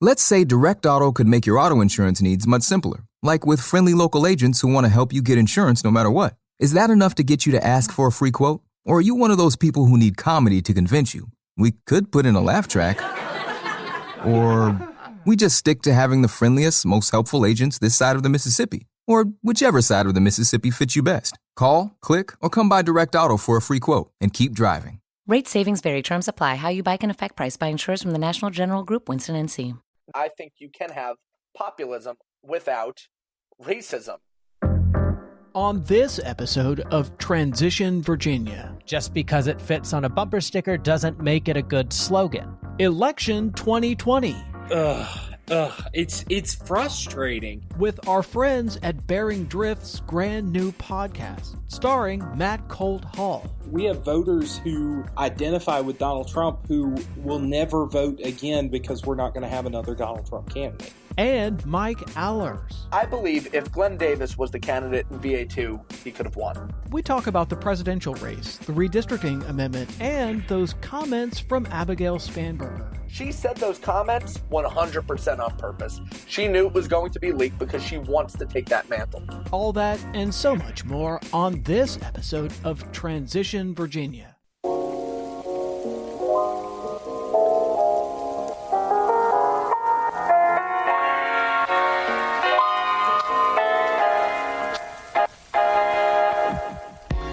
Let's say Direct Auto could make your auto insurance needs much simpler, like with friendly local agents who want to help you get insurance no matter what. Is that enough to get you to ask for a free quote? Or are you one of those people who need comedy to convince you? We could put in a laugh track. Or we just stick to having the friendliest, most helpful agents this side of the Mississippi. Or whichever side of the Mississippi fits you best. Call, click, or come by Direct Auto for a free quote and keep driving. Rate savings vary. Terms apply. How you buy can affect price. By insurers from the National General Group, Winston NC. I think you can have populism without racism. On this episode of Transition Virginia. Just because it fits on a bumper sticker doesn't make it a good slogan. Election 2020. It's frustrating. With our friends at Bearing Drift's brand new podcast, starring Matt Colt Hall. We have voters who identify with Donald Trump who will never vote again because we're not going to have another Donald Trump candidate. And Mike Allers. I believe if Glenn Davis was the candidate in VA2, he could have won. We talk about the presidential race, the redistricting amendment, and those comments from Abigail Spanberger. She said those comments 100% on purpose. She knew it was going to be leaked because she wants to take that mantle. All that and so much more on this episode of Transition Virginia.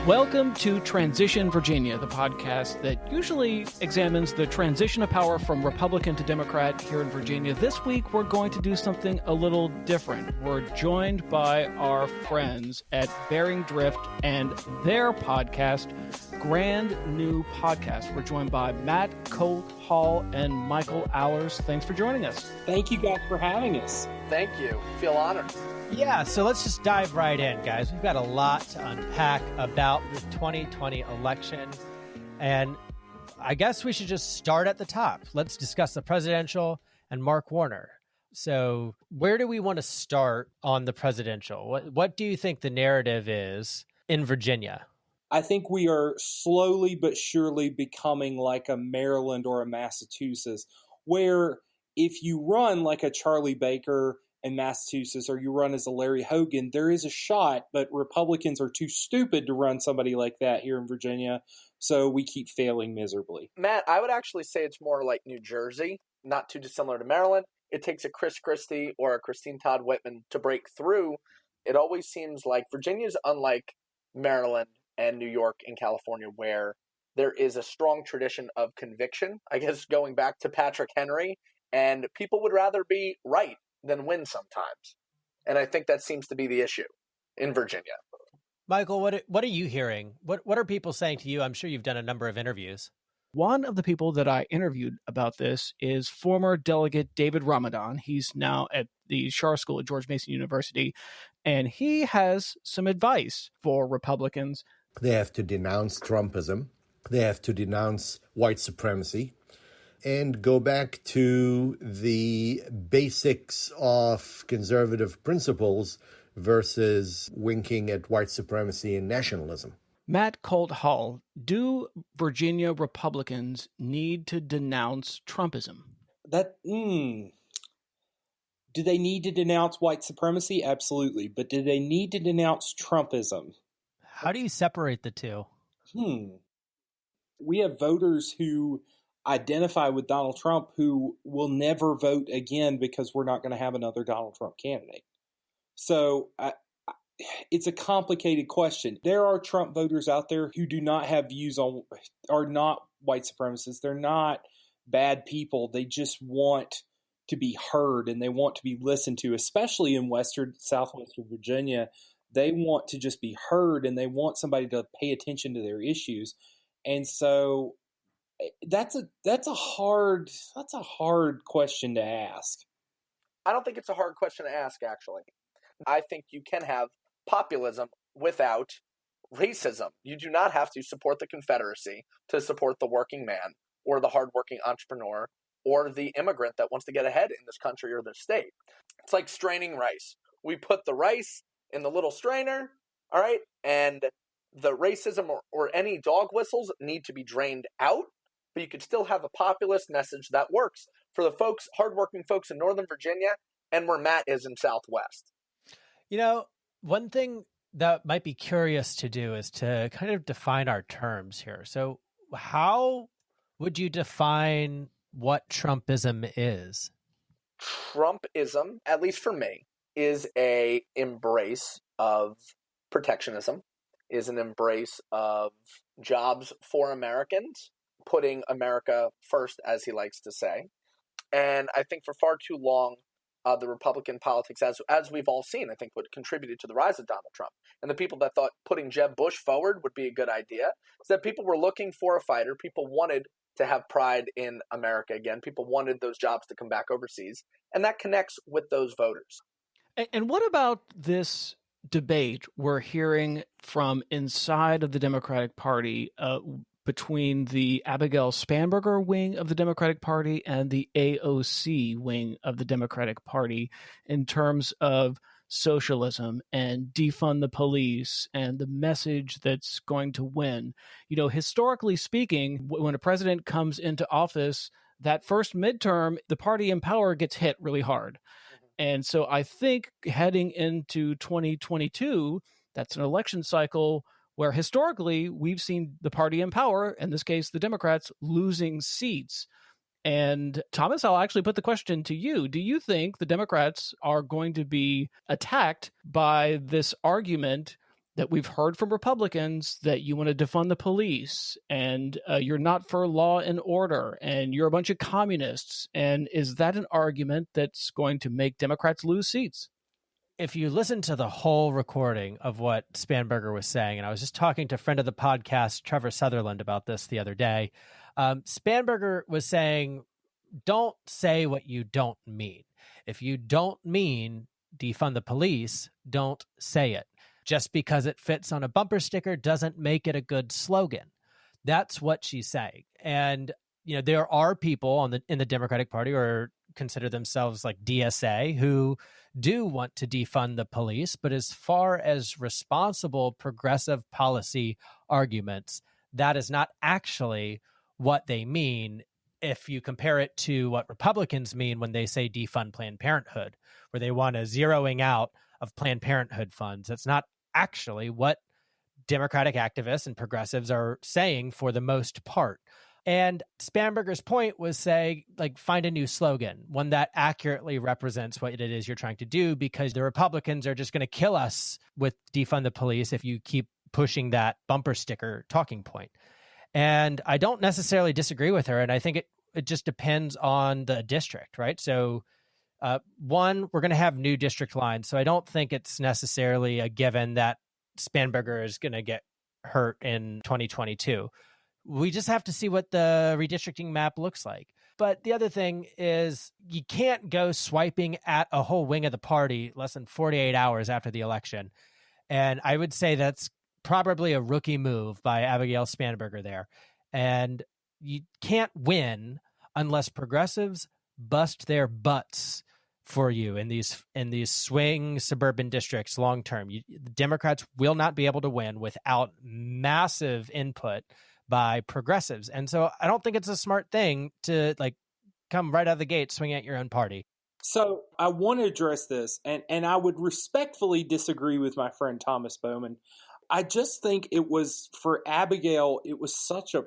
Welcome to Transition Virginia, the podcast that usually examines the transition of power from Republican to Democrat here in Virginia. This week, we're going to do something a little different. We're joined by our friends at Bearing Drift and their podcast, Grand New Podcast. We're joined by Matt Colt Hall and Michael Allers. Thanks for joining us. Thank you guys for having us. Thank you. Feel honored. Yeah, so let's just dive right in, guys. We've got a lot to unpack about the 2020 election, and I guess we should just start at the top. Let's discuss the presidential and Mark Warner. So where do we want to start on the presidential? What do you think the narrative is in Virginia? I think we are slowly but surely becoming like a Maryland or a Massachusetts, where if you run like a Charlie Baker in Massachusetts, or you run as a Larry Hogan, there is a shot, but Republicans are too stupid to run somebody like that here in Virginia, so we keep failing miserably. Matt, I would actually say it's more like New Jersey, not too dissimilar to Maryland. It takes a Chris Christie or a Christine Todd Whitman to break through. It always seems like Virginia's unlike Maryland and New York and California, where there is a strong tradition of conviction, I guess going back to Patrick Henry, and people would rather be right than win sometimes. And I think that seems to be the issue in Virginia. Michael, what are you hearing? What are people saying to you? I'm sure you've done a number of interviews. One of the people that I interviewed about this is former Delegate David Ramadan. He's now at the Shar School at George Mason University, and he has some advice for Republicans. They have to denounce Trumpism. They have to denounce white supremacy and go back to the basics of conservative principles versus winking at white supremacy and nationalism. Matt Colt Hall, do Virginia Republicans need to denounce Trumpism? Do they need to denounce white supremacy? Absolutely. But do they need to denounce Trumpism? How do you separate the two? We have voters who identify with Donald Trump who will never vote again because we're not going to have another Donald Trump candidate. So it's a complicated question. There are Trump voters out there who do not have views on, are not white supremacists. They're not bad people. They just want to be heard and they want to be listened to, especially in southwestern Virginia. They want to just be heard and they want somebody to pay attention to their issues. And so that's a hard question to ask. I don't think it's a hard question to ask, actually. I think you can have populism without racism. You do not have to support the Confederacy to support the working man or the hardworking entrepreneur or the immigrant that wants to get ahead in this country or this state. It's like straining rice. We put the rice in the little strainer, all right, and the racism or any dog whistles need to be drained out, but you could still have a populist message that works for the folks, hardworking folks in Northern Virginia, and where Matt is in Southwest. You know, one thing that might be curious to do is to kind of define our terms here. So how would you define what Trumpism is? Trumpism, at least for me, is a embrace of protectionism, is an embrace of jobs for Americans, putting America first, as he likes to say. And I think for far too long, the Republican politics, as we've all seen, I think what contributed to the rise of Donald Trump. And the people that thought putting Jeb Bush forward would be a good idea is that people were looking for a fighter. People wanted to have pride in America again. People wanted those jobs to come back overseas. And that connects with those voters. And what about this debate we're hearing from inside of the Democratic Party between the Abigail Spanberger wing of the Democratic Party and the AOC wing of the Democratic Party in terms of socialism and defund the police and the message that's going to win? You know, historically speaking, when a president comes into office, that first midterm, the party in power gets hit really hard. And so I think heading into 2022, that's an election cycle where historically we've seen the party in power, in this case, the Democrats, losing seats. And Thomas, I'll actually put the question to you. Do you think the Democrats are going to be attacked by this argument that we've heard from Republicans that you want to defund the police and you're not for law and order and you're a bunch of communists? And is that an argument that's going to make Democrats lose seats? If you listen to the whole recording of what Spanberger was saying, and I was just talking to a friend of the podcast, Trevor Sutherland, about this the other day, Spanberger was saying, don't say what you don't mean. If you don't mean defund the police, don't say it. Just because it fits on a bumper sticker doesn't make it a good slogan. That's what she's saying. And, you know, there are people in the Democratic Party or consider themselves like DSA who do want to defund the police, but as far as responsible progressive policy arguments, that is not actually what they mean if you compare it to what Republicans mean when they say defund Planned Parenthood, where they want a zeroing out of Planned Parenthood funds. That's not actually what Democratic activists and progressives are saying for the most part. And Spanberger's point was say, like, find a new slogan, one that accurately represents what it is you're trying to do, because the Republicans are just going to kill us with defund the police if you keep pushing that bumper sticker talking point. And I don't necessarily disagree with her. And I think it just depends on the district, right? So one, we're going to have new district lines. So I don't think it's necessarily a given that Spanberger is going to get hurt in 2022. We just have to see what the redistricting map looks like. But the other thing is you can't go swiping at a whole wing of the party less than 48 hours after the election. And I would say that's probably a rookie move by Abigail Spanberger there. And you can't win unless progressives bust their butts for you in these swing suburban districts long term. The Democrats will not be able to win without massive input by progressives. And so I don't think it's a smart thing to like come right out of the gate swing at your own party. So I want to address this, and I would respectfully disagree with my friend Thomas Bowman. I just think it was, for Abigail, it was such a,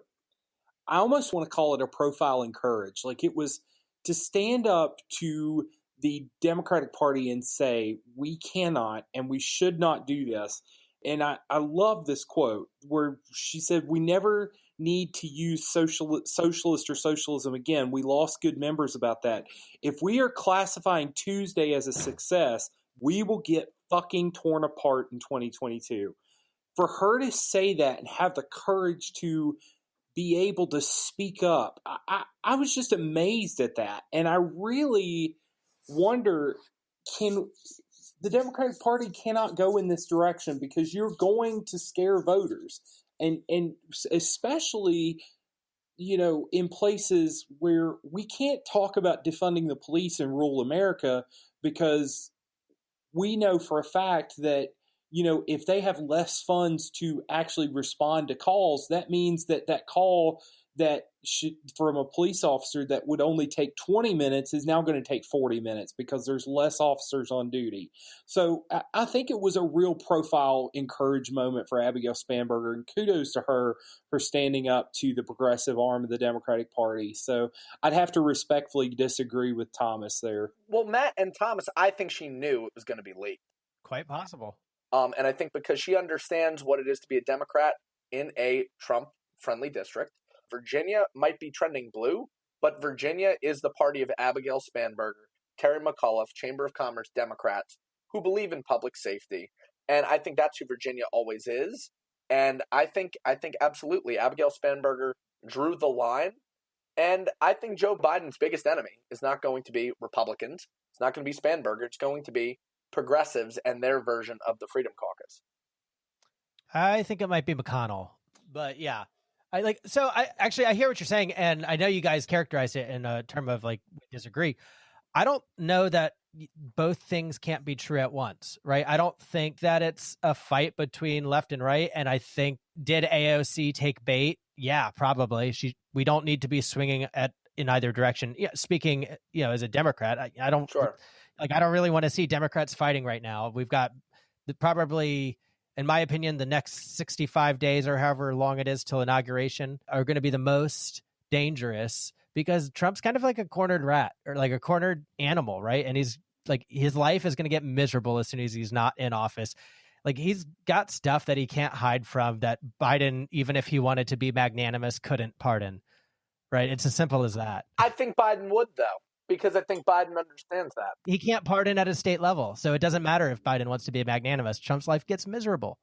I almost want to call it a profile in courage. Like, it was to stand up to the Democratic Party and say, we cannot and we should not do this. And I love this quote where she said, we never need to use socialist or socialism again. We lost good members about that. If we are classifying Tuesday as a success, we will get fucking torn apart in 2022. For her to say that and have the courage to be able to speak up, I was just amazed at that. And I really wonder, the Democratic Party cannot go in this direction because you're going to scare voters. And especially, you know, in places where we can't talk about defunding the police in rural America, because we know for a fact that, you know, if they have less funds to actually respond to calls, that means that call that from a police officer that would only take 20 minutes is now going to take 40 minutes because there's less officers on duty. So I think it was a real profile encouraged moment for Abigail Spanberger, and kudos to her for standing up to the progressive arm of the Democratic Party. So I'd have to respectfully disagree with Thomas there. Well, Matt and Thomas, I think she knew it was going to be leaked. Quite possible. And I think because she understands what it is to be a Democrat in a Trump-friendly district, Virginia might be trending blue, but Virginia is the party of Abigail Spanberger, Terry McAuliffe, Chamber of Commerce Democrats who believe in public safety. And I think that's who Virginia always is. And I think absolutely Abigail Spanberger drew the line. And I think Joe Biden's biggest enemy is not going to be Republicans. It's not going to be Spanberger. It's going to be progressives and their version of the Freedom Caucus. I think it might be McConnell, but yeah. I hear what you're saying, and I know you guys characterized it in a term of like we disagree. I don't know that both things can't be true at once, right? I don't think that it's a fight between left and right, and I think did AOC take bait? Yeah, probably. We don't need to be swinging in either direction. Yeah, speaking, as a Democrat, I don't I don't really want to see Democrats fighting right now. We've got probably, in my opinion, the next 65 days or however long it is till inauguration are going to be the most dangerous because Trump's kind of like a cornered rat or like a cornered animal, right? And he's like, his life is going to get miserable as soon as he's not in office. Like he's got stuff that he can't hide from that Biden, even if he wanted to be magnanimous, couldn't pardon, right? It's as simple as that. I think Biden would, though, because I think Biden understands that. He can't pardon at a state level. So it doesn't matter if Biden wants to be magnanimous. Trump's life gets miserable.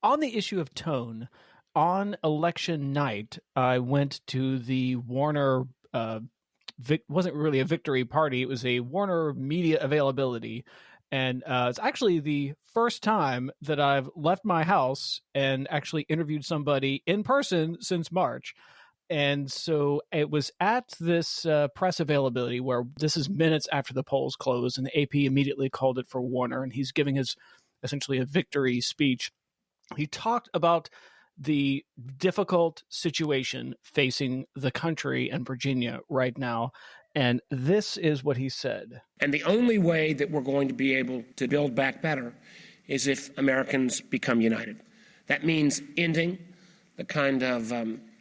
On the issue of tone, on election night, I went to the Warner, wasn't really a victory party. It was a Warner media availability. And it's actually the first time that I've left my house and actually interviewed somebody in person since March. And so it was at this press availability where this is minutes after the polls closed, and the AP immediately called it for Warner, and he's giving his essentially a victory speech. He talked about the difficult situation facing the country and Virginia right now. And this is what he said. And the only way that we're going to be able to build back better is if Americans become united. That means ending the kind of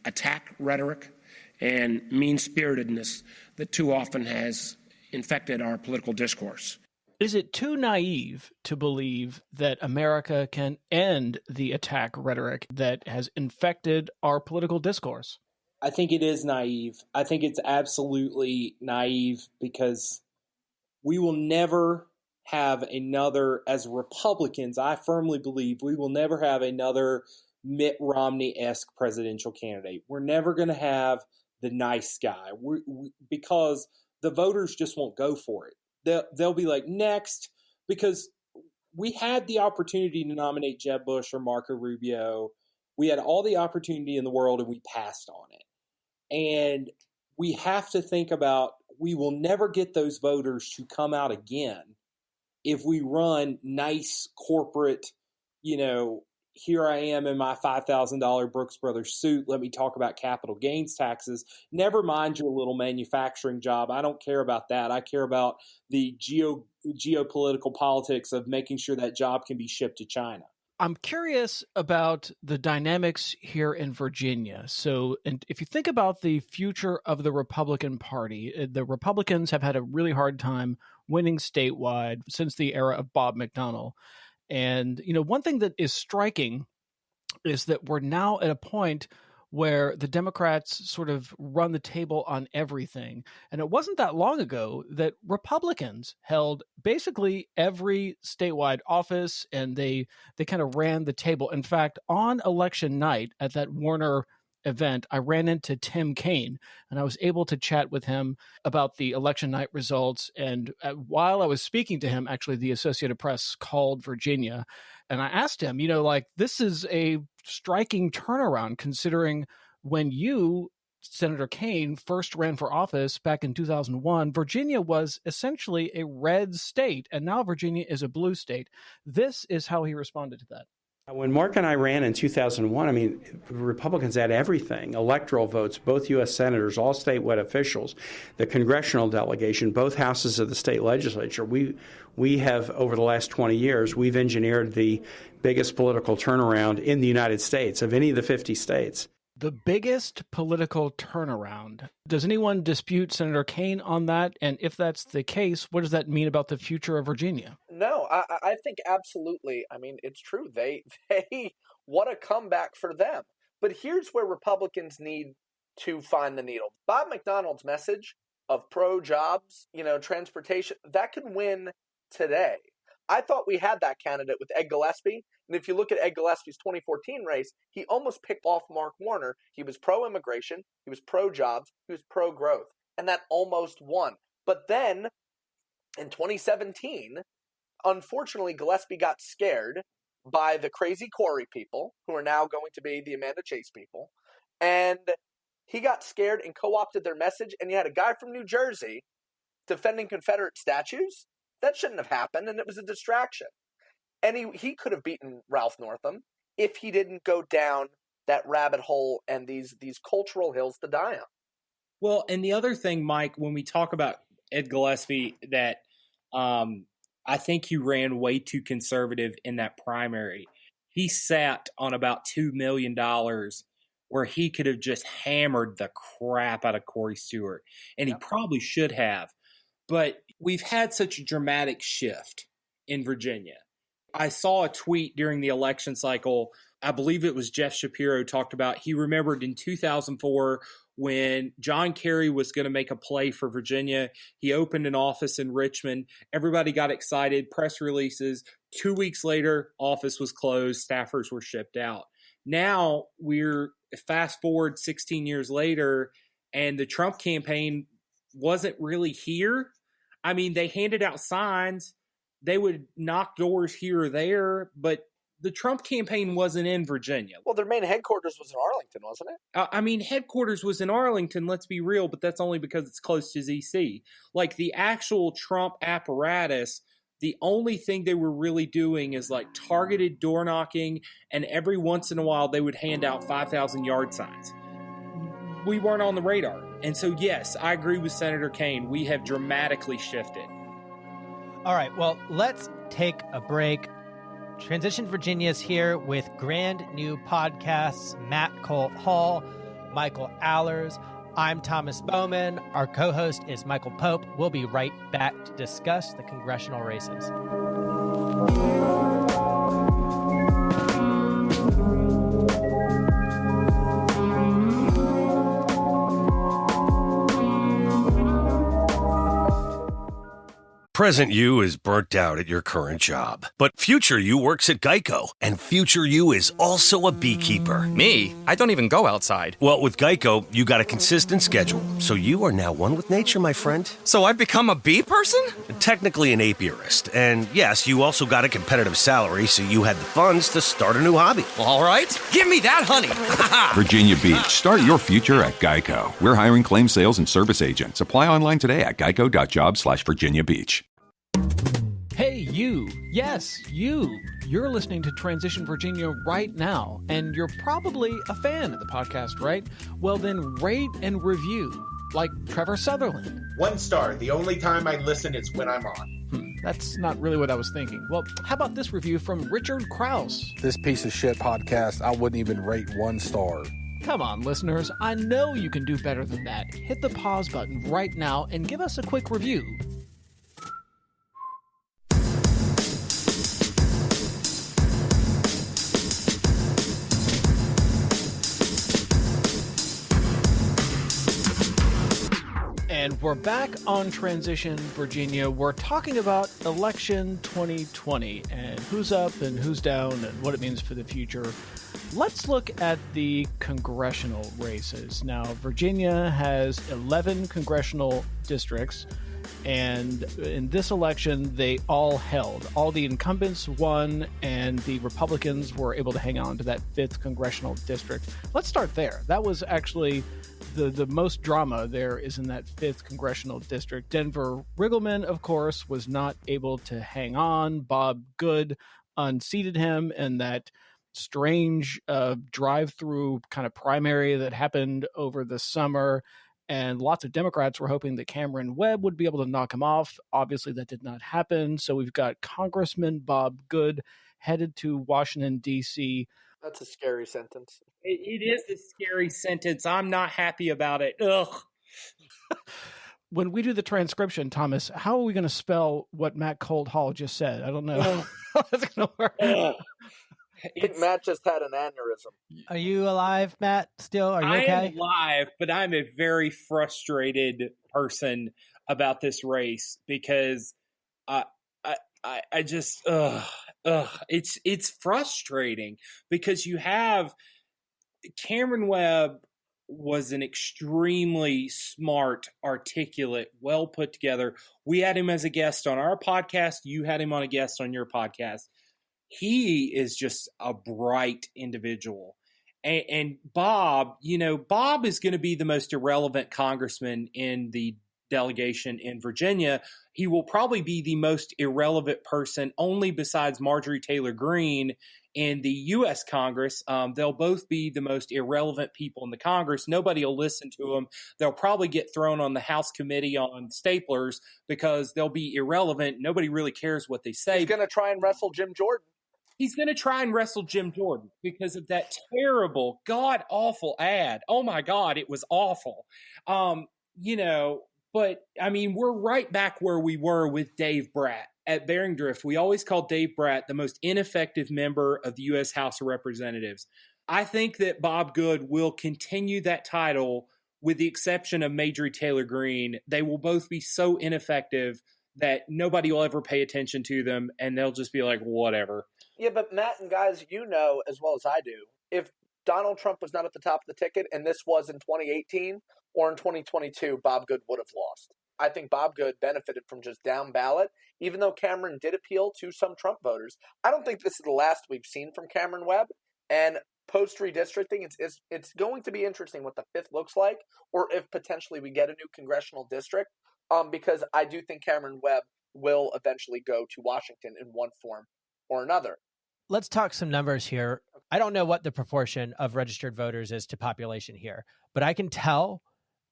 attack rhetoric and mean-spiritedness that too often has infected our political discourse. Is it too naive to believe that America can end the attack rhetoric that has infected our political discourse? I think it is naive. I think it's absolutely naive because we will never have another, as Republicans, I firmly believe we will never have another Mitt Romney-esque presidential candidate. We're never going to have the nice guy because the voters just won't go for it. They'll be like, next, because we had the opportunity to nominate Jeb Bush or Marco Rubio. We had all the opportunity in the world and we passed on it. And we have to think about, we will never get those voters to come out again if we run nice corporate, here I am in my $5,000 Brooks Brothers suit. Let me talk about capital gains taxes. Never mind your little manufacturing job. I don't care about that. I care about the geopolitical politics of making sure that job can be shipped to China. I'm curious about the dynamics here in Virginia. So, and if you think about the future of the Republican Party, the Republicans have had a really hard time winning statewide since the era of Bob McDonnell. And, one thing that is striking is that we're now at a point where the Democrats sort of run the table on everything. And it wasn't that long ago that Republicans held basically every statewide office, and they kind of ran the table. In fact, on election night at that Warner event, I ran into Tim Kaine, and I was able to chat with him about the election night results. And while I was speaking to him, actually, the Associated Press called Virginia, and I asked him, this is a striking turnaround considering when you, Senator Kaine, first ran for office back in 2001, Virginia was essentially a red state, and now Virginia is a blue state. This is how he responded to that. When Mark and I ran in 2001, Republicans had everything: electoral votes, both U.S. senators, all statewide officials, the congressional delegation, both houses of the state legislature. We have, over the last 20 years, we've engineered the biggest political turnaround in the United States of any of the 50 states. The biggest political turnaround. Does anyone dispute Senator Kaine on that? And if that's the case, what does that mean about the future of Virginia? No, I think absolutely. It's true. They what a comeback for them. But here's where Republicans need to find the needle. Bob McDonald's message of pro-jobs, transportation, that could win today. I thought we had that candidate with Ed Gillespie. And if you look at Ed Gillespie's 2014 race, he almost picked off Mark Warner. He was pro-immigration, he was pro-jobs, he was pro-growth. And that almost won. But then, in 2017, unfortunately, Gillespie got scared by the crazy Corey people, who are now going to be the Amanda Chase people. And he got scared and co-opted their message. And you had a guy from New Jersey defending Confederate statues. That shouldn't have happened, and it was a distraction. And he could have beaten Ralph Northam if he didn't go down that rabbit hole and these cultural hills to die on. Well, and the other thing, Mike, when we talk about Ed Gillespie, that I think he ran way too conservative in that primary. He sat on about $2 million where he could have just hammered the crap out of Corey Stewart, and he probably should have. But we've had such a dramatic shift in Virginia. I saw a tweet during the election cycle. I believe it was Jeff Shapiro talked about, he remembered in 2004 when John Kerry was going to make a play for Virginia. He opened an office in Richmond. Everybody got excited, press releases. 2 weeks later, office was closed, staffers were shipped out. Now we're fast forward 16 years later, and the Trump campaign wasn't really here. They handed out signs. They would knock doors here or there, but the Trump campaign wasn't in Virginia. Well, their main headquarters was in Arlington, wasn't it? Headquarters was in Arlington, let's be real, but that's only because it's close to D.C. Like the actual Trump apparatus, the only thing they were really doing is like targeted door knocking, and every once in a while they would hand out 5,000 yard signs. We weren't on the radar. And so, yes, I agree with Senator Kaine. We have dramatically shifted. All right, well, let's take a break. Transition Virginia is here with brand new podcasts, Matt Colt Hall, Michael Allers. I'm Thomas Bowman. Our co-host is Michael Pope. We'll be right back to discuss the congressional races. Present you is burnt out at your current job. But future you works at Geico. And future you is also a beekeeper. Me? I don't even go outside. Well, with Geico, you got a consistent schedule. So you are now one with nature, my friend. So I've become a bee person? Technically an apiarist. And yes, you also got a competitive salary, so you had the funds to start a new hobby. All right. Give me that honey. Virginia Beach. Start your future at Geico. We're hiring claim sales and service agents. Apply online today at geico.jobs/Virginia Beach. Hey, you. Yes, you. You're listening to Transition Virginia right now, and you're probably a fan of the podcast, right? Well, then rate and review, like Trevor Sutherland. 1 star. The only time I listen is when I'm on. That's not really what I was thinking. Well, how about this review from Richard Krause? This piece of shit podcast, I wouldn't even rate 1 star. Come on, listeners. I know you can do better than that. Hit the pause button right now and give us a quick review. And we're back on Transition Virginia. We're talking about election 2020 and who's up and who's down and what it means for the future. Let's look at the congressional races. Now, Virginia has 11 congressional districts, and in this election, they all held. All the incumbents won, and the Republicans were able to hang on to that 5th congressional district. Let's start there. That was actually the most drama there is in that 5th congressional district. Denver Riggleman, of course, was not able to hang on. Bob Good unseated him, and that strange drive-through kind of primary that happened over the summer. And lots of Democrats were hoping that Cameron Webb would be able to knock him off. Obviously, that did not happen. So we've got Congressman Bob Good headed to Washington, D.C. That's a scary sentence. It is a scary sentence. I'm not happy about it. Ugh. When we do the transcription, Thomas, how are we going to spell what Matt Colt Hall just said? I don't know how that's going to work. I think Matt just had an aneurysm. Are you alive, Matt? Still? Are you okay? I am alive, but I'm a very frustrated person about this race because I just it's frustrating because you have Cameron Webb was an extremely smart, articulate, well put together. We had him as a guest on our podcast. You had him on a guest on your podcast. He is just a bright individual. And Bob, Bob is going to be the most irrelevant congressman in the delegation in Virginia. He will probably be the most irrelevant person only besides Marjorie Taylor Greene in the U.S. Congress. They'll both be the most irrelevant people in the Congress. Nobody will listen to them. They'll probably get thrown on the House Committee on Staplers because they'll be irrelevant. Nobody really cares what they say. He's going to try and wrestle Jim Jordan. He's going to try and wrestle Jim Jordan because of that terrible, god-awful ad. Oh, my God, it was awful. But, I mean, we're right back where we were with Dave Bratt. At Bering Drift, we always called Dave Bratt the most ineffective member of the U.S. House of Representatives. I think that Bob Good will continue that title with the exception of Marjorie Taylor Greene. They will both be so ineffective that nobody will ever pay attention to them, and they'll just be like, whatever. Yeah, but Matt and guys, you know as well as I do, if Donald Trump was not at the top of the ticket, and this was in 2018 or in 2022, Bob Good would have lost. I think Bob Good benefited from just down ballot, even though Cameron did appeal to some Trump voters. I don't think this is the last we've seen from Cameron Webb, and post redistricting, it's going to be interesting what the fifth looks like, or if potentially we get a new congressional district, because I do think Cameron Webb will eventually go to Washington in one form or another. Let's talk some numbers here. I don't know what the proportion of registered voters is to population here, but I can tell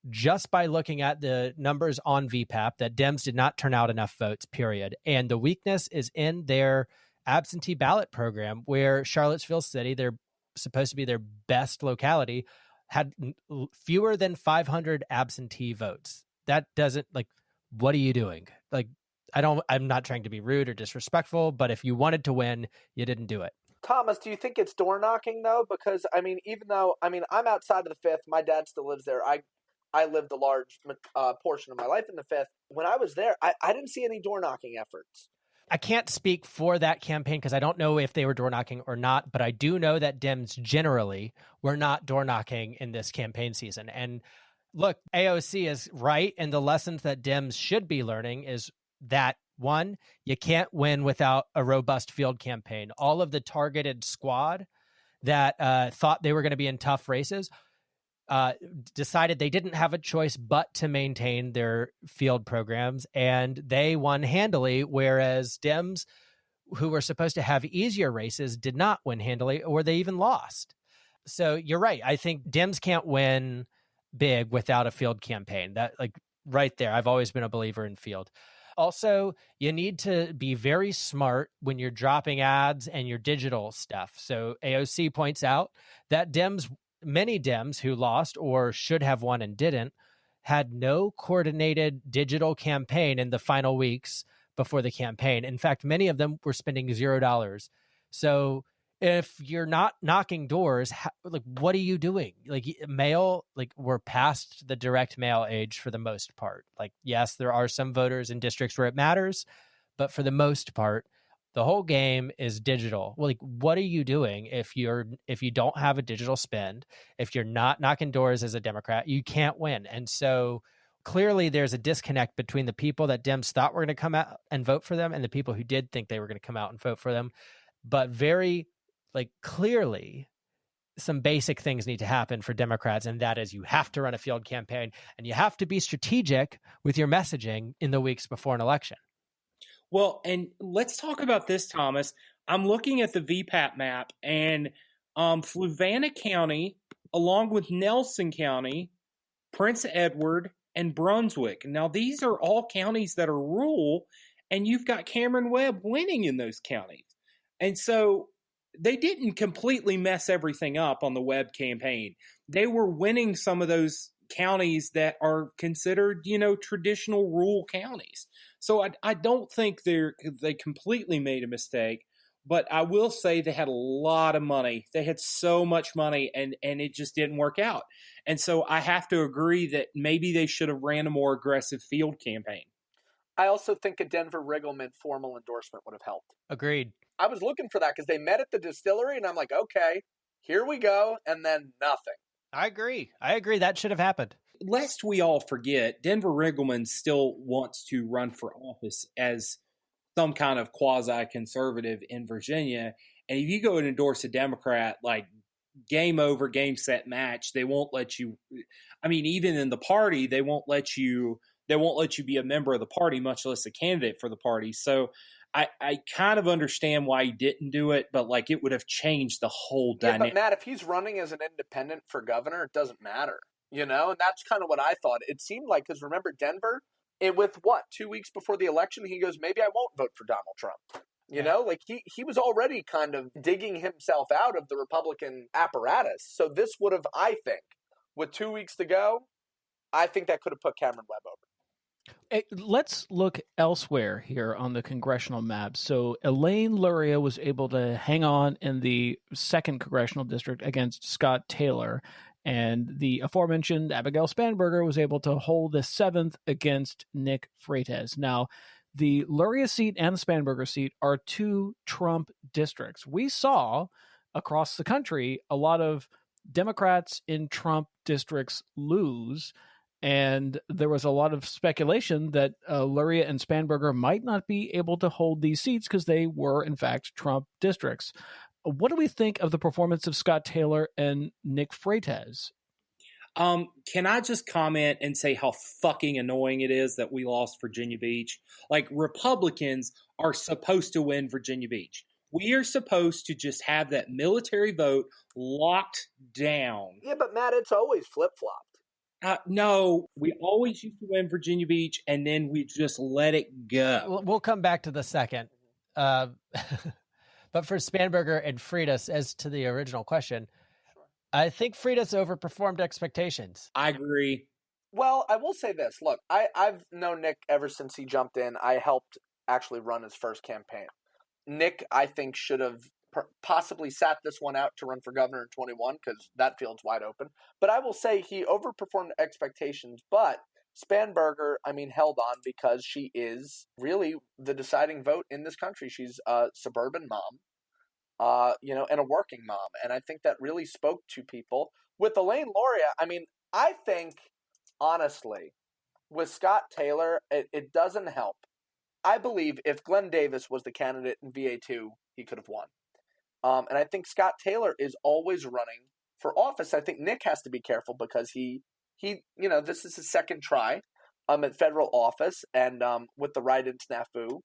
just by looking at the numbers on VPAP that Dems did not turn out enough votes, period. And the weakness is in their absentee ballot program, where Charlottesville City, they're supposed to be their best locality, had fewer than 500 absentee votes. That doesn't, what are you doing? I'm not trying to be rude or disrespectful, but if you wanted to win, you didn't do it. Thomas, do you think it's door knocking though? Because even though I'm outside of the fifth, my dad still lives there. I lived a large portion of my life in the fifth. When I was there, I didn't see any door knocking efforts. I can't speak for that campaign because I don't know if they were door knocking or not, but I do know that Dems generally were not door knocking in this campaign season. And look, AOC is right, and the lessons that Dems should be learning is that, one, you can't win without a robust field campaign. All of the targeted squad that thought they were going to be in tough races decided they didn't have a choice but to maintain their field programs, and they won handily, whereas Dems, who were supposed to have easier races, did not win handily, or they even lost. So you're right. I think Dems can't win big without a field campaign. That, right there, I've always been a believer in field. Also, you need to be very smart when you're dropping ads and your digital stuff. So AOC points out that many Dems who lost or should have won and didn't had no coordinated digital campaign in the final weeks before the campaign. In fact, many of them were spending $0. So if you're not knocking doors, what are you doing? Mail, we're past the direct mail age for the most part. Yes, there are some voters in districts where it matters, but for the most part, the whole game is digital. What are you doing if you don't have a digital spend? If you're not knocking doors as a Democrat, you can't win. And so clearly there's a disconnect between the people that Dems thought were going to come out and vote for them and the people who did think they were going to come out and vote for them. But very clearly some basic things need to happen for Democrats, and that is you have to run a field campaign and you have to be strategic with your messaging in the weeks before an election. Well, and let's talk about this, Thomas. I'm looking at the VPAT map, and Fluvanna County, along with Nelson County, Prince Edward, and Brunswick. Now, these are all counties that are rural, and you've got Cameron Webb winning in those counties. And so they didn't completely mess everything up on the Webb campaign. They were winning some of those counties that are considered, traditional rural counties. So I don't think they completely made a mistake. But I will say they had a lot of money. They had so much money, and it just didn't work out. And so I have to agree that maybe they should have ran a more aggressive field campaign. I also think a Denver Riggleman formal endorsement would have helped. Agreed. I was looking for that because they met at the distillery, and I'm like, okay, here we go, and then nothing. I agree. That should have happened. Lest we all forget, Denver Riggleman still wants to run for office as some kind of quasi-conservative in Virginia. And if you go and endorse a Democrat, like game over, game, set, match, they won't let you. I mean, even in the party, they won't let you be a member of the party, much less a candidate for the party. So I kind of understand why he didn't do it, but like it would have changed the whole dynamic. But Matt, if he's running as an independent for governor, it doesn't matter, and that's kind of what I thought. It seemed like, because remember Denver, with 2 weeks before the election, he goes, maybe I won't vote for Donald Trump. Like he was already kind of digging himself out of the Republican apparatus. So this would have, I think, with 2 weeks to go, I think that could have put Cameron Webb over. Let's look elsewhere here on the congressional map. So Elaine Luria was able to hang on in the 2nd congressional district against Scott Taylor, and the aforementioned Abigail Spanberger was able to hold the 7th against Nick Freitas. Now, the Luria seat and the Spanberger seat are 2 Trump districts. We saw across the country a lot of Democrats in Trump districts lose, and there was a lot of speculation that Luria and Spanberger might not be able to hold these seats because they were, in fact, Trump districts. What do we think of the performance of Scott Taylor and Nick Freitas? Can I just comment and say how fucking annoying it is that we lost Virginia Beach? Like, Republicans are supposed to win Virginia Beach. We are supposed to just have that military vote locked down. Yeah, but Matt, it's always flip-flopped. No, we always used to win Virginia Beach, and then we just let it go. We'll come back to the second. But for Spanberger and Freitas, as to the original question, I think Freitas overperformed expectations. I agree. Well, I will say this. Look, I've known Nick ever since he jumped in. I helped actually run his first campaign. Nick, I think, should have possibly sat this one out to run for governor in 21 because that field's wide open. But I will say he overperformed expectations. But Spanberger, held on because she is really the deciding vote in this country. She's a suburban mom, and a working mom. And I think that really spoke to people. With Elaine Luria, I think, honestly, with Scott Taylor, it doesn't help. I believe if Glenn Davis was the candidate in VA2, he could have won. And I think Scott Taylor is always running for office. I think Nick has to be careful because he this is his second try at federal office, and with the write-in snafu,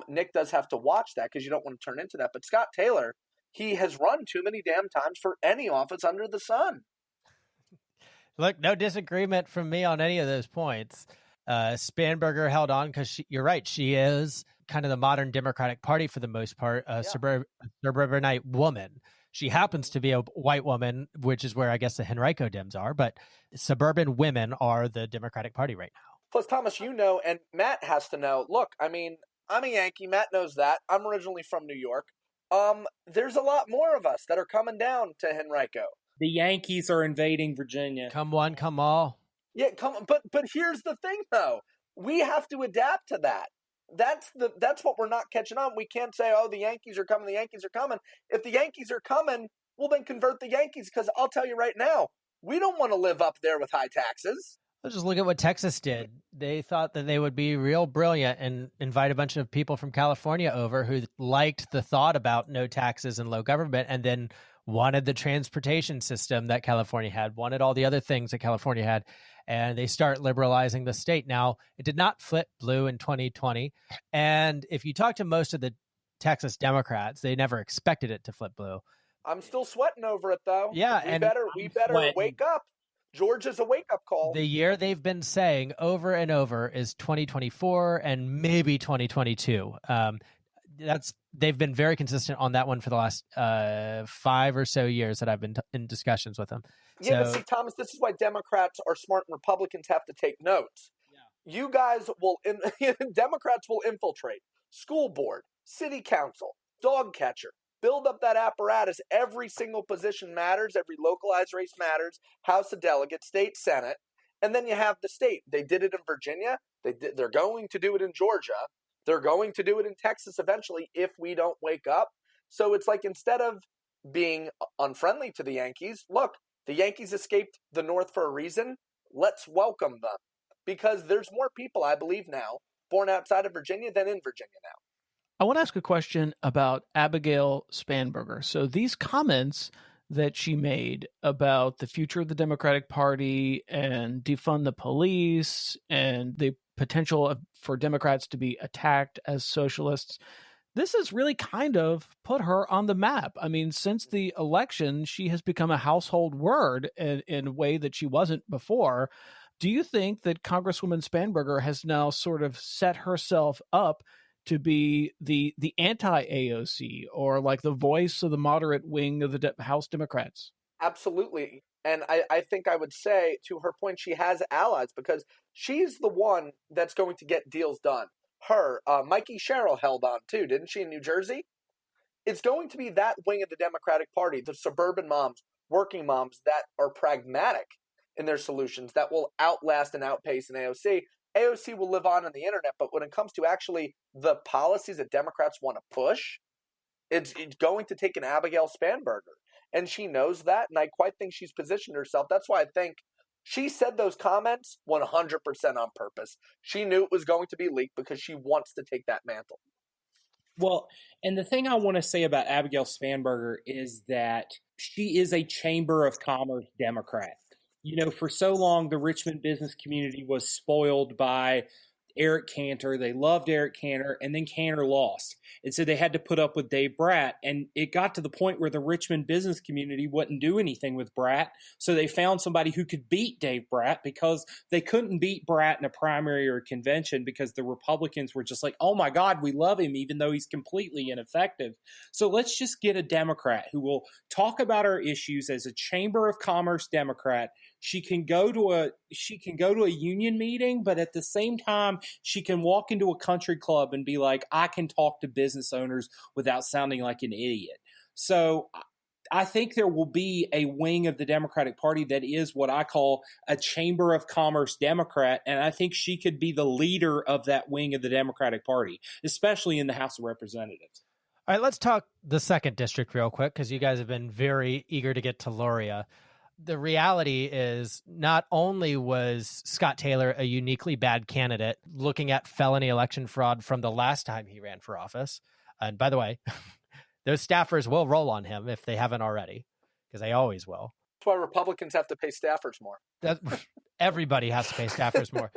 Nick does have to watch that because you don't want to turn into that. But Scott Taylor, he has run too many damn times for any office under the sun. Look, no disagreement from me on any of those points. Spanberger held on because you're right. She is kind of the modern Democratic Party for the most part, suburbanite woman. She happens to be a white woman, which is where I guess the Henrico Dems are, but suburban women are the Democratic Party right now. Plus, Thomas, and Matt has to know, look, I'm a Yankee. Matt knows that. I'm originally from New York. There's a lot more of us that are coming down to Henrico. The Yankees are invading Virginia. Come one, come all. Yeah, but here's the thing, though. We have to adapt to that. That's what we're not catching on. We can't say, oh, the Yankees are coming, the Yankees are coming. If the Yankees are coming, we'll then convert the Yankees, because I'll tell you right now, we don't want to live up there with high taxes. Let's just look at what Texas did. They thought that they would be real brilliant and invite a bunch of people from California over who liked the thought about no taxes and low government, and then wanted the transportation system that California had, wanted all the other things that California had, and they start liberalizing the state. Now, it did not flip blue in 2020, and if you talk to most of the Texas Democrats. They never expected it to flip blue. I'm still sweating over it, though. Yeah, we better wake up. Georgia's a wake-up call. The year they've been saying over and over is 2024 and maybe 2022. They've been very consistent on that one for the last 5 or so years that I've been in discussions with them. Yeah, but see, Thomas, this is why Democrats are smart and Republicans have to take notes. Yeah. You guys Democrats will infiltrate school board, city council, dog catcher, build up that apparatus. Every single position matters. Every localized race matters. House of Delegates, state Senate, and then you have the state. They did it in Virginia. They're going to do it in Georgia. They're going to do it in Texas eventually if we don't wake up. So it's like, instead of being unfriendly to the Yankees, look, the Yankees escaped the North for a reason. Let's welcome them, because there's more people, I believe now, born outside of Virginia than in Virginia now. I want to ask a question about Abigail Spanberger. So these comments that she made about the future of the Democratic Party and defund the police and the potential for Democrats to be attacked as socialists, this has really kind of put her on the map. I mean, since the election, she has become a household word in a way that she wasn't before. Do you think that Congresswoman Spanberger has now sort of set herself up to be the anti-AOC, or like the voice of the moderate wing of the House Democrats? Absolutely. And I think I would say, to her point, she has allies, because she's the one that's going to get deals done. Mikey Sherrill held on too, didn't she, in New Jersey? It's going to be that wing of the Democratic Party, the suburban moms, working moms that are pragmatic in their solutions, that will outlast and outpace an AOC. AOC will live on the internet, but when it comes to actually the policies that Democrats want to push, it's going to take an Abigail Spanberger. And she knows that, and I quite think she's positioned herself. That's why I think she said those comments 100% on purpose. She knew it was going to be leaked because she wants to take that mantle. Well, and the thing I want to say about Abigail Spanberger is that she is a Chamber of Commerce Democrat. You know, for so long, the Richmond business community was spoiled by Eric Cantor. They loved Eric Cantor, and then Cantor lost. And so they had to put up with Dave Bratt. And it got to the point where the Richmond business community wouldn't do anything with Bratt. So they found somebody who could beat Dave Bratt, because they couldn't beat Bratt in a primary or a convention, because the Republicans were just like, oh my God, we love him, even though he's completely ineffective. So let's just get a Democrat who will talk about our issues as a Chamber of Commerce Democrat. She can go to a union meeting, but at the same time, she can walk into a country club and be like, I can talk to business owners without sounding like an idiot. So I think there will be a wing of the Democratic Party that is what I call a Chamber of Commerce Democrat, and I think she could be the leader of that wing of the Democratic Party, especially in the House of Representatives. All right, let's talk the 2nd district real quick, because you guys have been very eager to get to Loria. The reality is, not only was Scott Taylor a uniquely bad candidate looking at felony election fraud from the last time he ran for office, and by the way, those staffers will roll on him if they haven't already, because they always will. That's why Republicans have to pay staffers more. Everybody has to pay staffers more.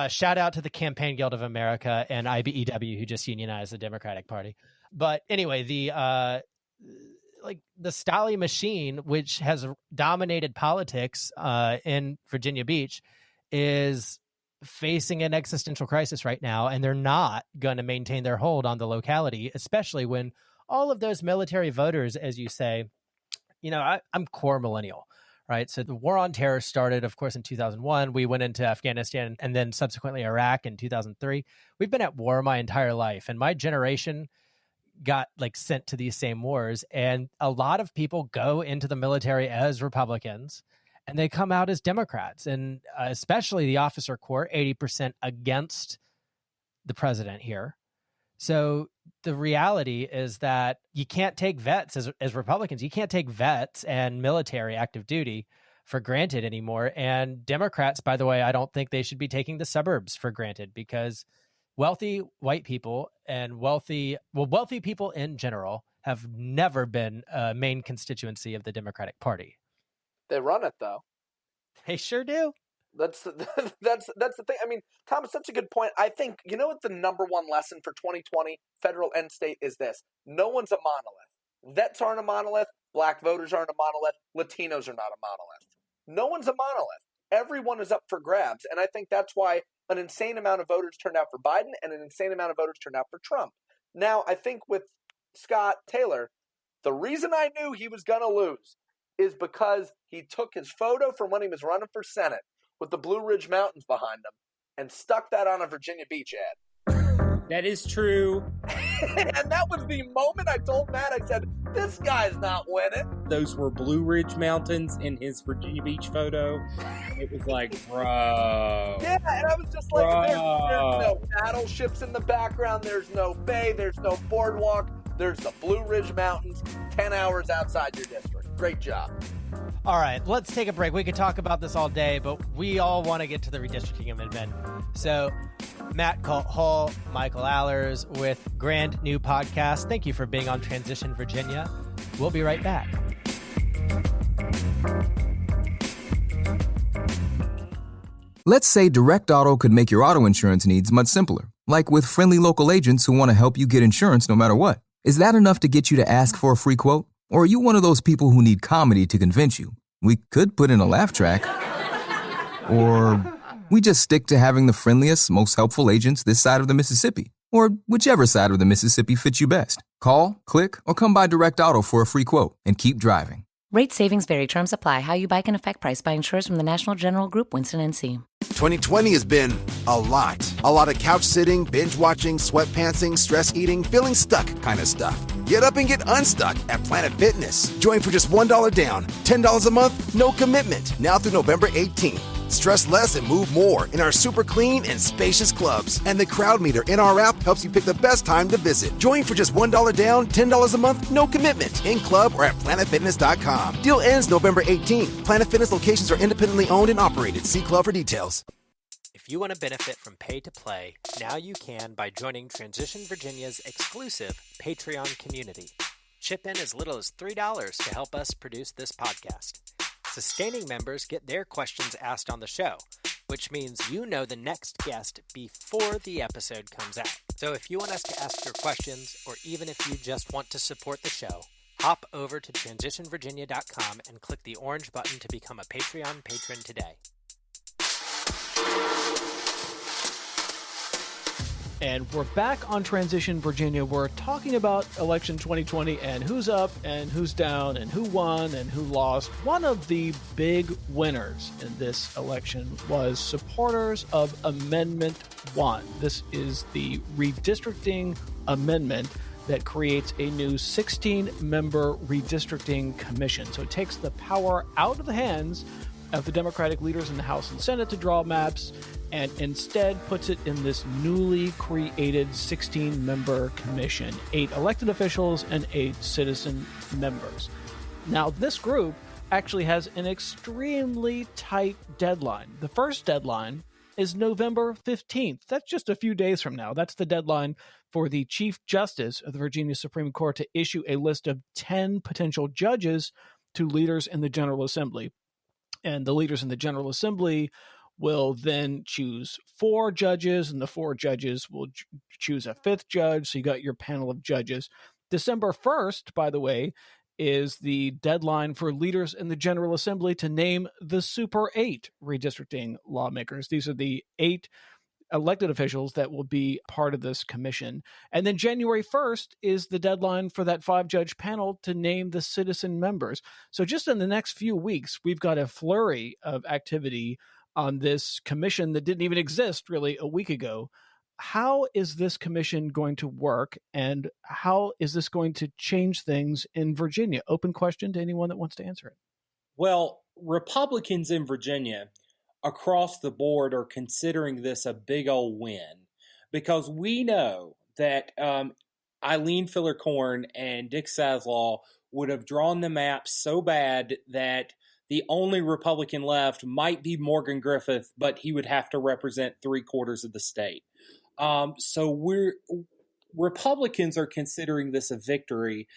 Shout out to the Campaign Guild of America and IBEW, who just unionized the Democratic Party. But anyway, the Stolly machine, which has dominated politics in Virginia Beach, is facing an existential crisis right now, and they're not going to maintain their hold on the locality, especially when all of those military voters, as you say, you know, I'm core millennial, right? So the war on terror started, of course, in 2001. We went into Afghanistan and then subsequently Iraq in 2003. We've been at war my entire life, and my generation got sent to these same wars. And a lot of people go into the military as Republicans and they come out as Democrats, and especially the officer corps, 80% against the president here. So the reality is that you can't take vets as Republicans. You can't take vets and military active duty for granted anymore. And Democrats, by the way, I don't think they should be taking the suburbs for granted, because wealthy white people and wealthy people in general have never been a main constituency of the Democratic Party. They run it, though. They sure do. That's that's the thing. I mean, Thomas, that's a good point. I think, you know what the number one lesson for 2020, federal and state, is this. No one's a monolith. Vets aren't a monolith. Black voters aren't a monolith. Latinos are not a monolith. No one's a monolith. Everyone is up for grabs. And I think that's why an insane amount of voters turned out for Biden and an insane amount of voters turned out for Trump. Now, I think with Scott Taylor, the reason I knew he was going to lose is because he took his photo from when he was running for Senate with the Blue Ridge Mountains behind him and stuck that on a Virginia Beach ad. That is true. And that was the moment I told Matt, I said, this guy's not winning. Those were Blue Ridge Mountains in his Virginia Beach photo. It was like, bro. Yeah, and I was just like, there's no battleships in the background. There's no bay. There's no boardwalk. There's the Blue Ridge Mountains, 10 hours outside your district. Great job. All right, let's take a break. We could talk about this all day, but we all want to get to the redistricting amendment. So, Matt Colt Hull, Michael Allers with Grand New Podcast. Thank you for being on Transition Virginia. We'll be right back. Let's say Direct Auto could make your auto insurance needs much simpler, like with friendly local agents who want to help you get insurance no matter what. Is that enough to get you to ask for a free quote? Or are you one of those people who need comedy to convince you? We could put in a laugh track. Or we just stick to having the friendliest, most helpful agents this side of the Mississippi. Or whichever side of the Mississippi fits you best. Call, click, or come by Direct Auto for a free quote and keep driving. Rate savings vary. Terms apply. How you buy can affect price by insurers from the National General Group, Winston NC. 2020 has been a lot. A lot of couch sitting, binge watching, sweatpantsing, stress eating, feeling stuck kind of stuff. Get up and get unstuck at Planet Fitness. Join for just $1 down, $10 a month, no commitment. Now through November 18th. Stress less and move more in our super clean and spacious clubs. And the crowd meter in our app helps you pick the best time to visit. Join for just $1 down, $10 a month, no commitment. In club or at planetfitness.com. Deal ends November 18th. Planet Fitness locations are independently owned and operated. See club for details. If you want to benefit from Pay to Play, now you can by joining Transition Virginia's exclusive Patreon community. Chip in as little as $3 to help us produce this podcast. Sustaining members get their questions asked on the show, which means you know the next guest before the episode comes out. So if you want us to ask your questions, or even if you just want to support the show, hop over to transitionvirginia.com and click the orange button to become a Patreon patron today. And we're back on Transition Virginia. We're talking about election 2020 and who's up and who's down and who won and who lost. One of the big winners in this election was supporters of Amendment 1. This is the redistricting amendment that creates a new 16-member redistricting commission. So it takes the power out of the hands of the Democratic leaders in the House and Senate to draw maps, and instead puts it in this newly created 16-member commission, 8 elected officials and 8 citizen members. Now, this group actually has an extremely tight deadline. The first deadline is November 15th. That's just a few days from now. That's the deadline for the Chief Justice of the Virginia Supreme Court to issue a list of 10 potential judges to leaders in the General Assembly. And the leaders in the General Assembly will then choose 4 judges, and the 4 judges will choose a 5th judge. So you got your panel of judges. December 1st, by the way, is the deadline for leaders in the General Assembly to name the Super 8 redistricting lawmakers. These are the 8 elected officials that will be part of this commission. And then January 1st is the deadline for that 5-judge panel to name the citizen members. So just in the next few weeks, we've got a flurry of activity on this commission that didn't even exist really a week ago. How is this commission going to work, and how is this going to change things in Virginia? Open question to anyone that wants to answer it. Well, Republicans in Virginia across the board are considering this a big old win, because we know that Eileen Filler-Corn and Dick Saslaw would have drawn the map so bad that the only Republican left might be Morgan Griffith, but he would have to represent 3/4 of the state. So Republicans are considering this a victory.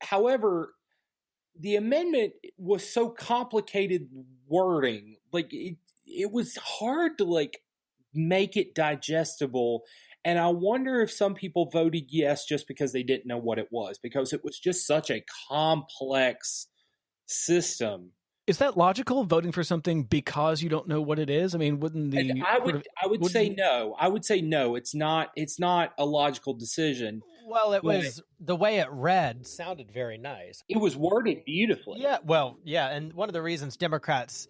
However, the amendment was so complicated wording. Like it was hard to like make it digestible. And I wonder if some people voted yes just because they didn't know what it was, because it was just such a complex system. Is that logical, voting for something because you don't know what it is? I mean, wouldn't the And I would say no. I would say no. It's not a logical decision. Well, it was the way it read sounded very nice. It was worded beautifully. Yeah, well, yeah, and one of the reasons Democrats,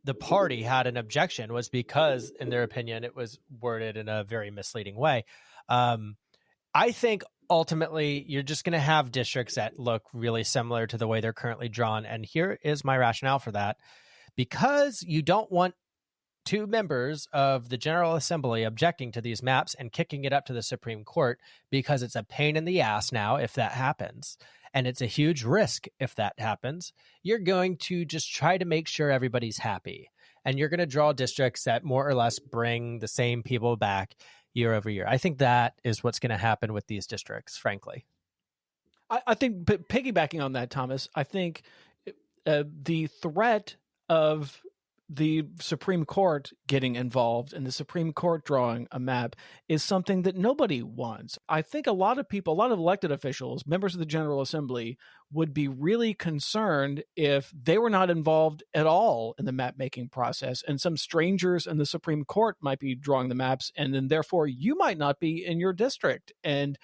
the party, had an objection was because, in their opinion, it was worded in a very misleading way. I think ultimately you're just going to have districts that look really similar to the way they're currently drawn, and here is my rationale for that. Because you don't want 2 members of the General Assembly objecting to these maps and kicking it up to the Supreme Court, because it's a pain in the ass now if that happens. And it's a huge risk if that happens. You're going to just try to make sure everybody's happy. And you're going to draw districts that more or less bring the same people back year over year. I think that is what's going to happen with these districts, frankly. I think, but piggybacking on that, Thomas, I think the threat of the Supreme Court getting involved and the Supreme Court drawing a map is something that nobody wants. I think a lot of people, a lot of elected officials, members of the General Assembly, would be really concerned if they were not involved at all in the map making process, and some strangers in the Supreme Court might be drawing the maps, and then therefore you might not be in your district, and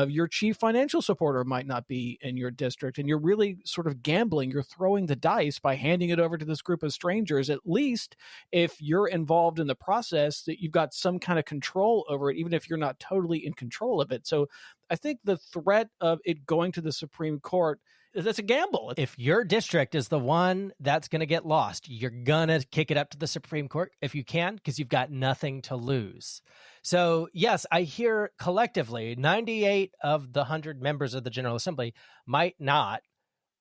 your chief financial supporter might not be in your district, and you're really sort of gambling. You're throwing the dice by handing it over to this group of strangers. At least if you're involved in the process, that you've got some kind of control over it, even if you're not totally in control of it. So I think the threat of it going to the Supreme Court, that's a gamble. If your district is the one that's going to get lost, you're going to kick it up to the Supreme Court if you can, because you've got nothing to lose. So, yes, I hear collectively 98 of the 100 members of the General Assembly might not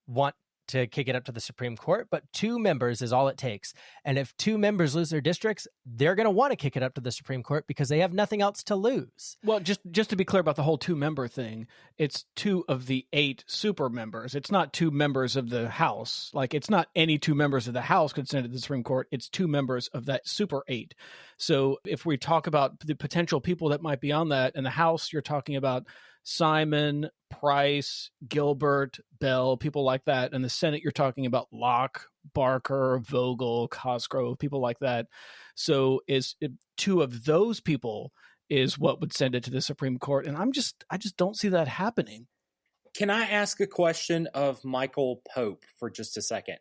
want to kick it up to the Supreme Court, but 2 members is all it takes. And if 2 members lose their districts, they're going to want to kick it up to the Supreme Court because they have nothing else to lose. Well, just to be clear about the whole 2-member thing, it's 2 of the 8 super members. It's not 2 members of the House. Like, it's not any 2 members of the House could send it to the Supreme Court. It's 2 members of that super 8. So if we talk about the potential people that might be on that, in the House, you're talking about Simon, Price, Gilbert, Bell, people like that. In the Senate, you're talking about Locke, Barker, Vogel, Cosgrove, people like that. So 2 of those people is what would send it to the Supreme Court. And I just don't see that happening. Can I ask a question of Michael Pope for just a second?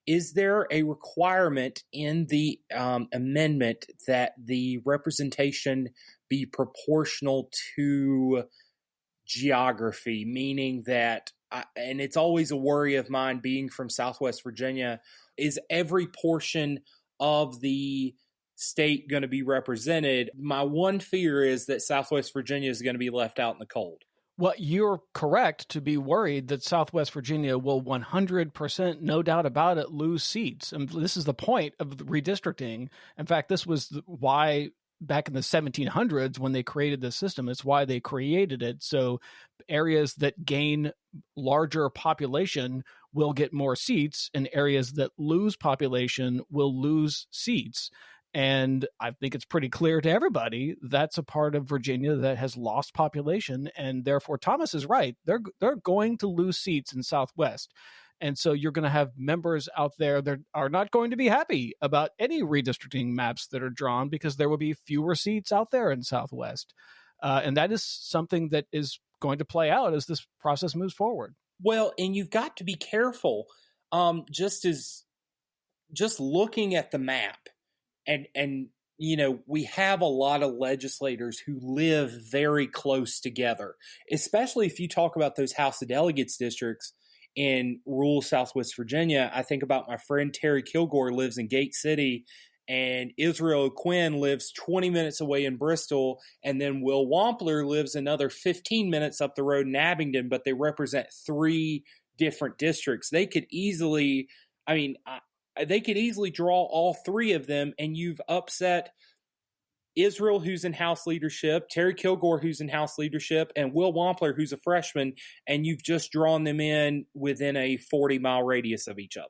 Is there a requirement in the amendment that the representation be proportional to geography, meaning that, and it's always a worry of mine being from Southwest Virginia, is every portion of the state going to be represented? My one fear is that Southwest Virginia is going to be left out in the cold. Well, you're correct to be worried that Southwest Virginia will 100%, no doubt about it, lose seats. And this is the point of the redistricting. In fact, this was why back in the 1700s, when they created the system, it's why they created it. So areas that gain larger population will get more seats, and areas that lose population will lose seats. And I think it's pretty clear to everybody that's a part of Virginia that has lost population, and therefore Thomas is right. They're going to lose seats in Southwest. And so you're going to have members out there that are not going to be happy about any redistricting maps that are drawn, because there will be fewer seats out there in Southwest. And that is something that is going to play out as this process moves forward. Well, and you've got to be careful, just looking at the map. And you know, we have a lot of legislators who live very close together, especially if you talk about those House of Delegates districts in rural Southwest Virginia. I think about my friend Terry Kilgore lives in Gate City, and Israel Quinn lives 20 minutes away in Bristol, and then Will Wampler lives another 15 minutes up the road in Abingdon, but they represent 3 different districts. They could easily, they could easily draw all 3 of them, and you've upset Israel, who's in House leadership, Terry Kilgore, who's in House leadership, and Will Wampler, who's a freshman, and you've just drawn them in within a 40-mile radius of each other.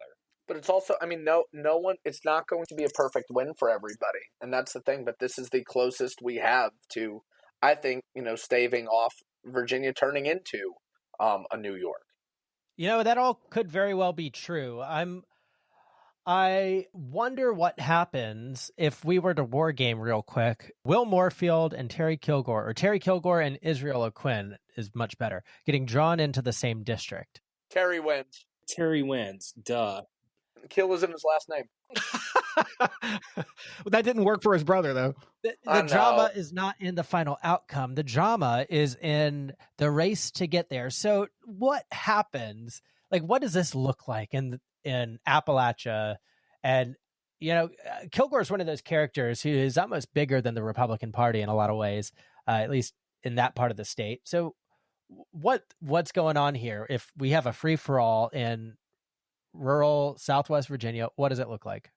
But it's also, I mean, no one, it's not going to be a perfect win for everybody. And that's the thing. But this is the closest we have to, I think, staving off Virginia turning into a New York. That all could very well be true. I wonder what happens if we were to war game real quick. Will Moorfield and Terry Kilgore, or Terry Kilgore and Israel O'Quinn is much better, getting drawn into the same district. Terry wins. Terry wins. Duh. Kill is in his last name. That didn't work for his brother, though. The drama is not in the final outcome. The drama is in the race to get there. So what happens? Like, what does this look like in Appalachia? And, Kilgore is one of those characters who is almost bigger than the Republican Party in a lot of ways, at least in that part of the state. So what's going on here? If we have a free-for-all in rural Southwest Virginia, what does it look like?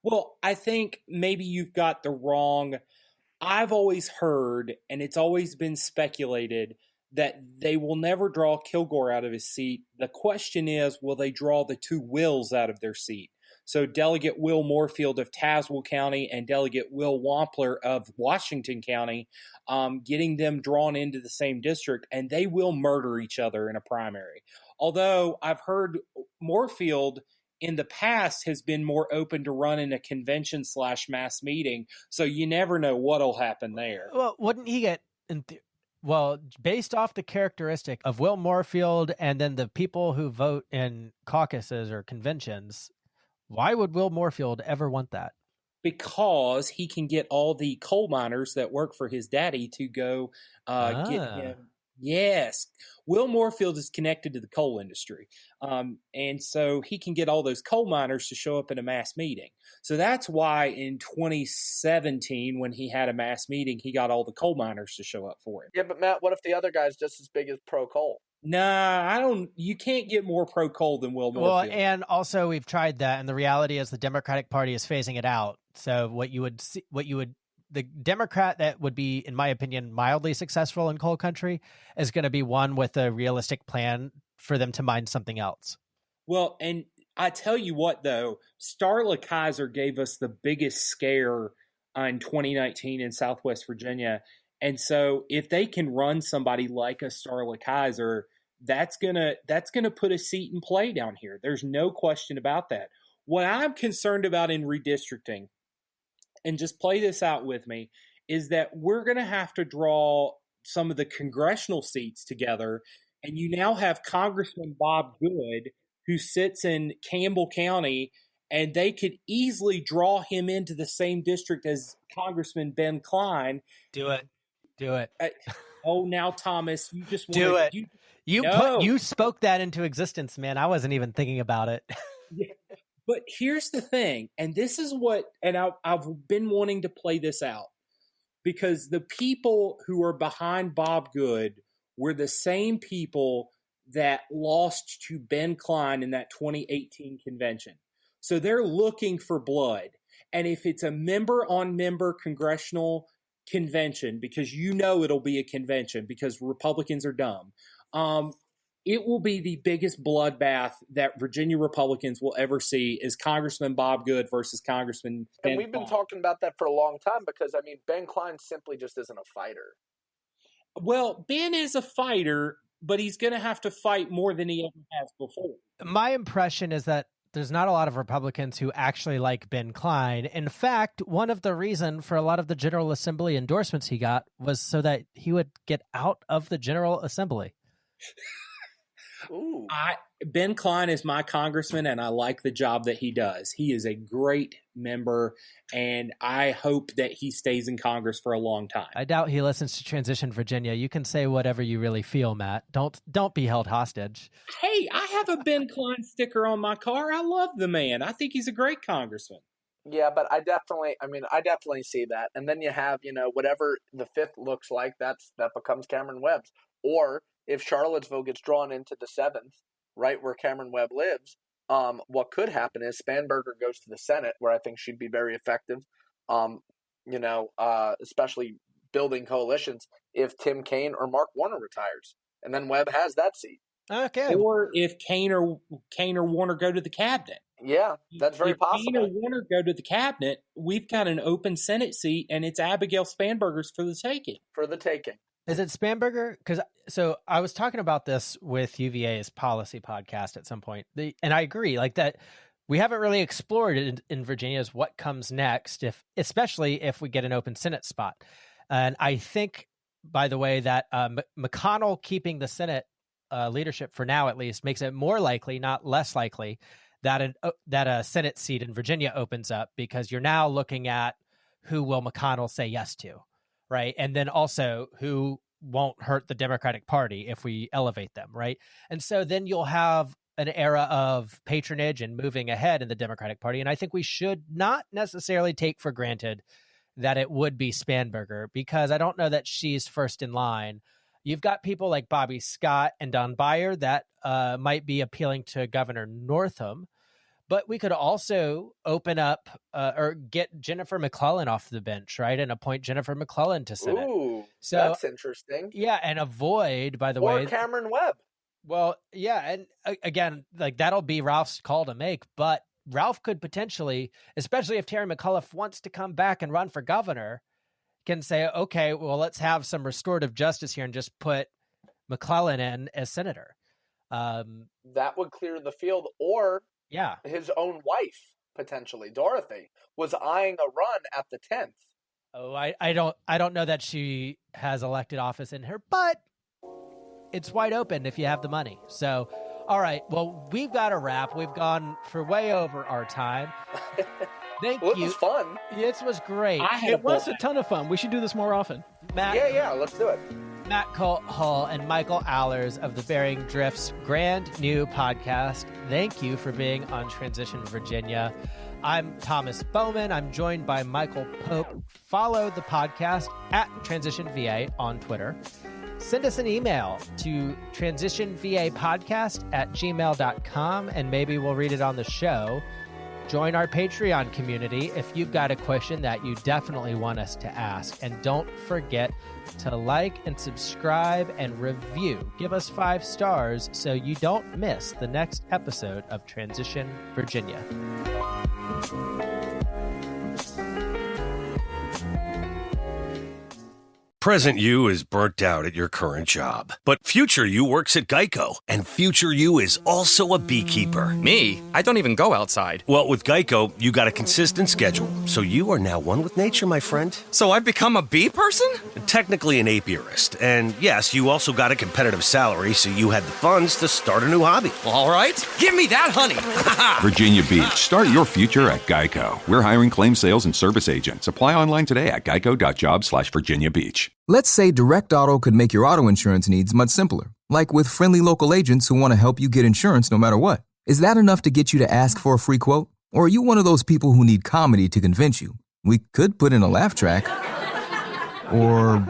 Well, I think maybe you've got the wrong. I've always heard, and it's always been speculated, that they will never draw Kilgore out of his seat. The question is, will they draw the two Wills out of their seat? So Delegate Will Moorfield of Tazewell County and Delegate Will Wampler of Washington County, getting them drawn into the same district, and they will murder each other in a primary. Although I've heard Moorfield in the past has been more open to running a convention/mass meeting, so you never know what'll happen there. Well, wouldn't he get well, based off the characteristic of Will Moorfield and then the people who vote in caucuses or conventions, why would Will Moorfield ever want that? Because he can get all the coal miners that work for his daddy to go get him. Yes. Will Moorfield is connected to the coal industry. And so he can get all those coal miners to show up in a mass meeting. So that's why in 2017, when he had a mass meeting, he got all the coal miners to show up for him. Yeah, but Matt, what if the other guy's just as big as pro-coal? Nah, you can't get more pro-coal than Will Moorfield. Well, and also we've tried that, and the reality is the Democratic Party is phasing it out. So the Democrat that would be, in my opinion, mildly successful in coal country is going to be one with a realistic plan for them to mine something else. Well, and I tell you what, though, Starla Kaiser gave us the biggest scare in 2019 in Southwest Virginia. And so if they can run somebody like a Starla Kaiser, that's gonna put a seat in play down here. There's no question about that. What I'm concerned about in redistricting, and just play this out with me, is that we're going to have to draw some of the congressional seats together. And you now have Congressman Bob Good, who sits in Campbell County, and they could easily draw him into the same district as Congressman Ben Cline. Do it. Now, Thomas, you just do it. You spoke that into existence, man. I wasn't even thinking about it. Yeah. But here's the thing, and this is what, and I've been wanting to play this out, because the people who are behind Bob Good were the same people that lost to Ben Cline in that 2018 convention. So they're looking for blood. And if it's a member-on-member congressional convention, because it'll be a convention because Republicans are dumb, it will be the biggest bloodbath that Virginia Republicans will ever see, is Congressman Bob Good versus Congressman Ben And we've been Cline. talking about that for a long time because, Ben Cline simply just isn't a fighter. Well, Ben is a fighter, but he's going to have to fight more than he ever has before. My impression is that there's not a lot of Republicans who actually like Ben Cline. In fact, one of the reasons for a lot of the General Assembly endorsements he got was so that he would get out of the General Assembly. Ooh. Ben Cline is my congressman, and I like the job that he does. He is a great member, and I hope that he stays in Congress for a long time. I doubt he listens to Transition Virginia. You can say whatever you really feel, Matt. Don't be held hostage. Hey, I have a Ben Cline sticker on my car. I love the man. I think he's a great congressman. Yeah, but I definitely see that. And then you have, whatever the fifth looks like, that becomes Cameron Webb's. Or if Charlottesville gets drawn into the 7th, right where Cameron Webb lives, what could happen is Spanberger goes to the Senate, where I think she'd be very effective. especially building coalitions if Tim Kaine or Mark Warner retires. And then Webb has that seat. Okay. Or if Kaine or Warner go to the cabinet. Yeah, that's very possible. If Kaine or Warner go to the cabinet, we've got an open Senate seat, and it's Abigail Spanberger's for the taking. For the taking. Is it Spanberger? So I was talking about this with UVA's policy podcast at some point, and I agree, like that we haven't really explored it in Virginia is what comes next, especially if we get an open Senate spot. And I think, by the way, that McConnell keeping the Senate leadership for now, at least, makes it more likely, not less likely, that a Senate seat in Virginia opens up, because you're now looking at who will McConnell say yes to, right? And then also who won't hurt the Democratic Party if we elevate them, right? And so then you'll have an era of patronage and moving ahead in the Democratic Party. And I think we should not necessarily take for granted that it would be Spanberger, because I don't know that she's first in line. You've got people like Bobby Scott and Don Beyer that might be appealing to Governor Northam, but we could also open up or get Jennifer McClellan off the bench, right, and appoint Jennifer McClellan to Senate. Ooh, so that's interesting. Yeah, and avoid, by the way, or Cameron Webb. Well, yeah, and again, like that'll be Ralph's call to make, but Ralph could potentially, especially if Terry McAuliffe wants to come back and run for governor, can say, okay, well, let's have some restorative justice here and just put McClellan in as senator. That would clear the field. Or his own wife, potentially, Dorothy, was eyeing a run at the 10th. Oh, I don't know that she has elected office in her, but it's wide open if you have the money. So, all right, well, we've got a wrap. We've gone for way over our time. Thank you. It was fun. This was great. It was a ton of fun. We should do this more often. Matt, yeah, let's do it. Matt Colt Hall and Michael Allers of the Bearing Drift's brand new podcast. Thank you for being on Transition Virginia. I'm Thomas Bowman. I'm joined by Michael Pope. Follow the podcast at TransitionVA on Twitter. Send us an email to transitionvapodcast@gmail.com, and maybe we'll read it on the show. Join our Patreon community if you've got a question that you definitely want us to ask. And don't forget to like and subscribe and review. Give us 5 stars so you don't miss the next episode of Transition Virginia. Present you is burnt out at your current job, but future you works at Geico, and future you is also a beekeeper. Me? I don't even go outside. Well, with Geico, you got a consistent schedule, so you are now one with nature, my friend. So I've become a bee person? Technically an apiarist, and yes, you also got a competitive salary, so you had the funds to start a new hobby. Well, all right, give me that honey. Virginia Beach, start your future at Geico. We're hiring claim sales and service agents. Apply online today at geico.jobs/Virginia Beach. Let's say Direct Auto could make your auto insurance needs much simpler, like with friendly local agents who want to help you get insurance no matter what. Is that enough to get you to ask for a free quote? Or are you one of those people who need comedy to convince you? We could put in a laugh track. Or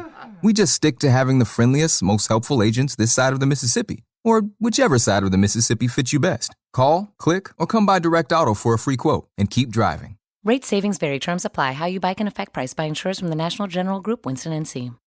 we just stick to having the friendliest, most helpful agents this side of the Mississippi. Or whichever side of the Mississippi fits you best. Call, click, or come by Direct Auto for a free quote and keep driving. Rate savings vary. Terms apply. How you buy can affect price by insurers from the National General Group, Winston & C.